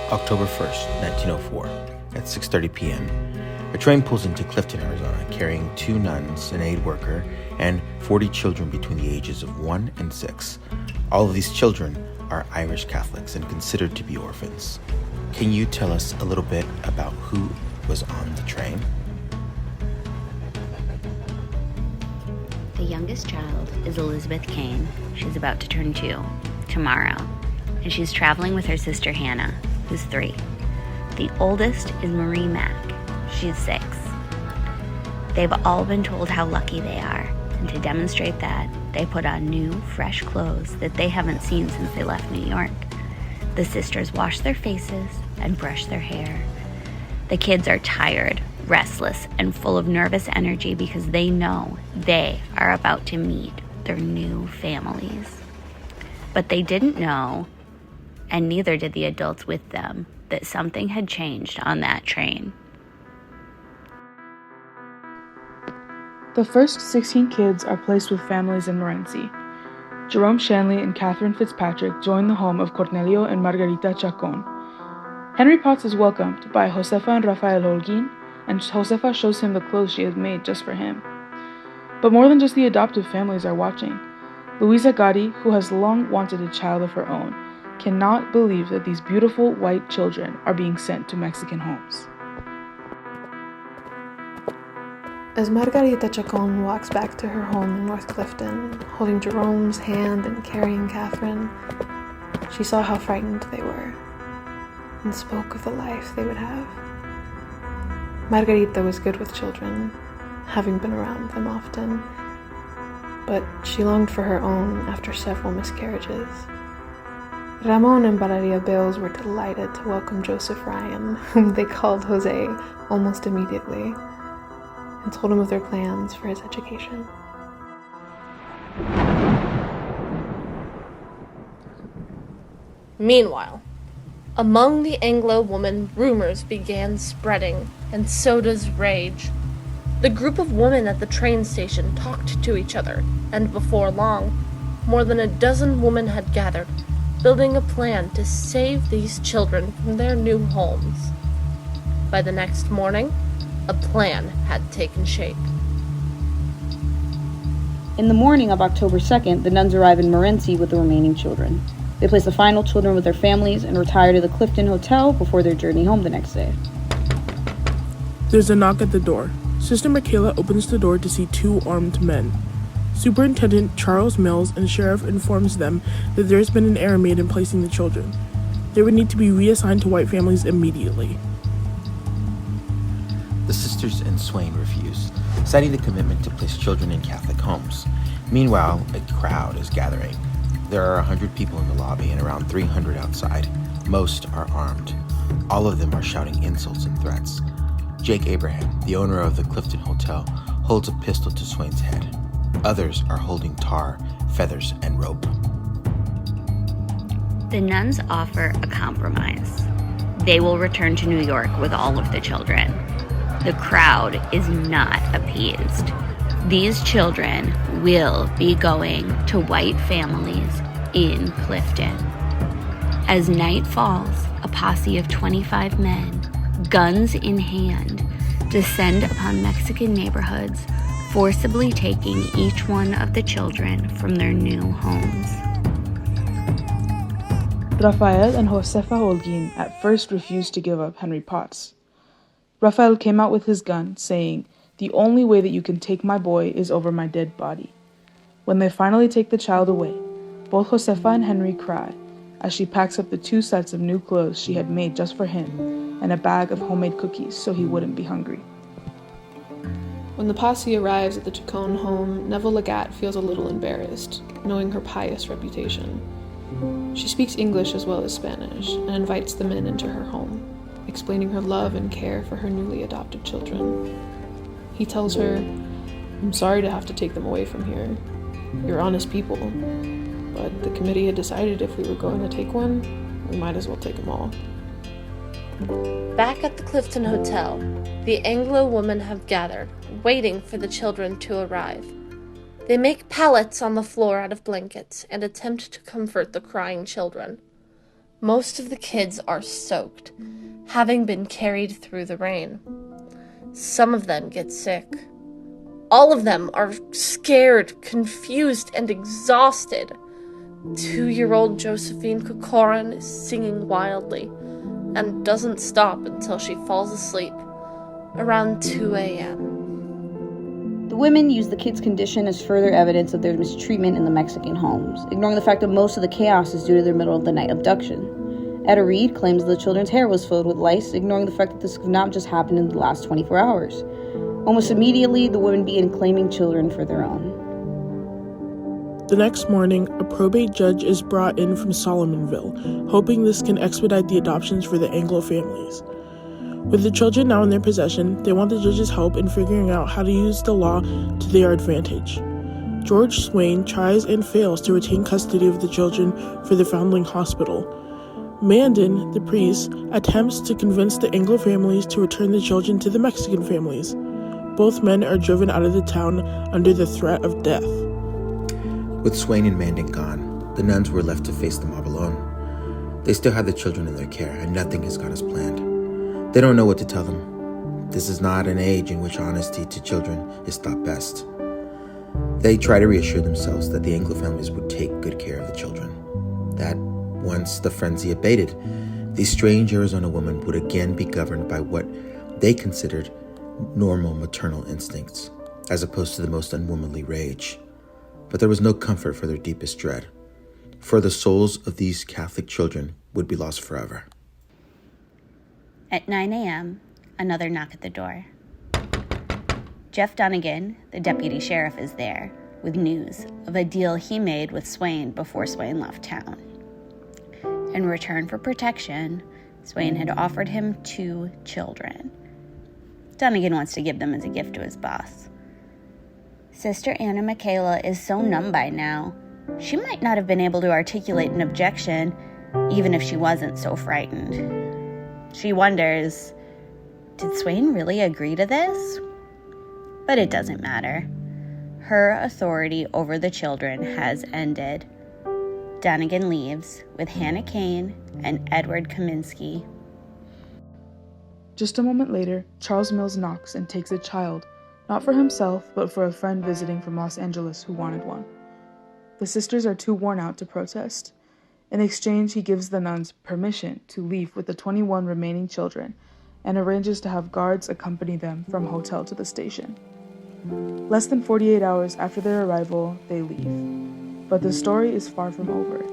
October 1st, 1904, at 6:30 p.m., a train pulls into Clifton, Arizona, carrying 2 nuns, an aid worker, and 40 children between the ages of 1 and 6. All of these children are Irish Catholics and considered to be orphans. Can you tell us a little bit about who was on the train? The youngest child is Elizabeth Kane. She's about to turn 2 tomorrow, and she's traveling with her sister Hannah, who's 3. The oldest is Marie Mack. She's 6. They've all been told how lucky they are, and to demonstrate that, they put on new, fresh clothes that they haven't seen since they left New York. The sisters wash their faces and brush their hair. The kids are tired, restless, and full of nervous energy because they know they are about to meet their new families. But they didn't know, and neither did the adults with them, that something had changed on that train. The first 16 kids are placed with families in Morenci. Jerome Shanley and Catherine Fitzpatrick join the home of Cornelio and Margarita Chacon. Henry Potts is welcomed by Josefa and Rafael Holguin, and Josefa shows him the clothes she has made just for him. But more than just the adoptive families are watching. Luisa Gotti, who has long wanted a child of her own, cannot believe that these beautiful white children are being sent to Mexican homes. As Margarita Chacon walks back to her home in North Clifton, holding Jerome's hand and carrying Catherine, she saw how frightened they were and spoke of the life they would have. Margarita was good with children, having been around them often, but she longed for her own after several miscarriages. Ramon and Valeria Bales were delighted to welcome Joseph Ryan, whom they called Jose, almost immediately, and told him of their plans for his education. Meanwhile, among the Anglo women, rumors began spreading, and so does rage. The group of women at the train station talked to each other, and before long, more than a dozen women had gathered, building a plan to save these children from their new homes. By the next morning, a plan had taken shape. In the morning of October 2nd, the nuns arrive in Morenci with the remaining children. They place the final children with their families and retire to the Clifton Hotel before their journey home the next day. There's a knock at the door. Sister Michaela opens the door to see 2 armed men. Superintendent Charles Mills and Sheriff informs them that there's been an error made in placing the children. They would need to be reassigned to white families immediately. The sisters and Swain refuse, citing the commitment to place children in Catholic homes. Meanwhile, a crowd is gathering. There are 100 people in the lobby and around 300 outside. Most are armed. All of them are shouting insults and threats. Jake Abraham, the owner of the Clifton Hotel, holds a pistol to Swain's head. Others are holding tar, feathers, and rope. The nuns offer a compromise. They will return to New York with all of the children. The crowd is not appeased. These children will be going to white families in Clifton. As night falls, a posse of 25 men, guns in hand, descend upon Mexican neighborhoods, forcibly taking each one of the children from their new homes. Rafael and Josefa Holguin at first refused to give up Henry Potts. Rafael came out with his gun, saying, "The only way that you can take my boy is over my dead body." When they finally take the child away, both Josefa and Henry cry as she packs up the 2 sets of new clothes she had made just for him and a bag of homemade cookies so he wouldn't be hungry. When the posse arrives at the Chacon home, Neville Legat feels a little embarrassed, knowing her pious reputation. She speaks English as well as Spanish and invites the men into her home, explaining her love and care for her newly adopted children. He tells her, "I'm sorry to have to take them away from here. You're honest people, but the committee had decided if we were going to take one, we might as well take them all." Back at the Clifton Hotel, the Anglo women have gathered, waiting for the children to arrive. They make pallets on the floor out of blankets and attempt to comfort the crying children. Most of the kids are soaked, having been carried through the rain. Some of them get sick. All of them are scared, confused, and exhausted. 2-year-old Josephine Kokorin is singing wildly and doesn't stop until she falls asleep around 2 a.m. The women use the kids' condition as further evidence of their mistreatment in the Mexican homes, ignoring the fact that most of the chaos is due to their middle-of-the-night abduction. Etta Reed claims the children's hair was filled with lice, ignoring the fact that this could not just happen in the last 24 hours. Almost immediately, the women began claiming children for their own. The next morning, a probate judge is brought in from Solomonville, hoping this can expedite the adoptions for the Anglo families. With the children now in their possession, they want the judge's help in figuring out how to use the law to their advantage. George Swain tries and fails to retain custody of the children for the Foundling Hospital. Mandan, the priest, attempts to convince the Anglo families to return the children to the Mexican families. Both men are driven out of the town under the threat of death. With Swain and Mandan gone, the nuns were left to face the mob alone. They still have the children in their care, and nothing has gone as planned. They don't know what to tell them. This is not an age in which honesty to children is thought best. They try to reassure themselves that the Anglo families would take good care of the children. That once the frenzy abated, these strange Arizona women would again be governed by what they considered normal maternal instincts, as opposed to the most unwomanly rage. But there was no comfort for their deepest dread, for the souls of these Catholic children would be lost forever. At 9 a.m., another knock at the door. Jeff Dunnigan, the deputy sheriff, is there with news of a deal he made with Swain before Swain left town. In return for protection, Swain had offered him 2 children. Dunnigan wants to give them as a gift to his boss. Sister Anna Michaela is so numb by now, she might not have been able to articulate an objection, even if she wasn't so frightened. She wonders, did Swain really agree to this? But it doesn't matter. Her authority over the children has ended. Dunnigan leaves with Hannah Kane and Edward Kaminsky. Just a moment later, Charles Mills knocks and takes a child, not for himself, but for a friend visiting from Los Angeles who wanted one. The sisters are too worn out to protest. In exchange, he gives the nuns permission to leave with the 21 remaining children and arranges to have guards accompany them from hotel to the station. Less than 48 hours after their arrival, they leave. But the story is far from over.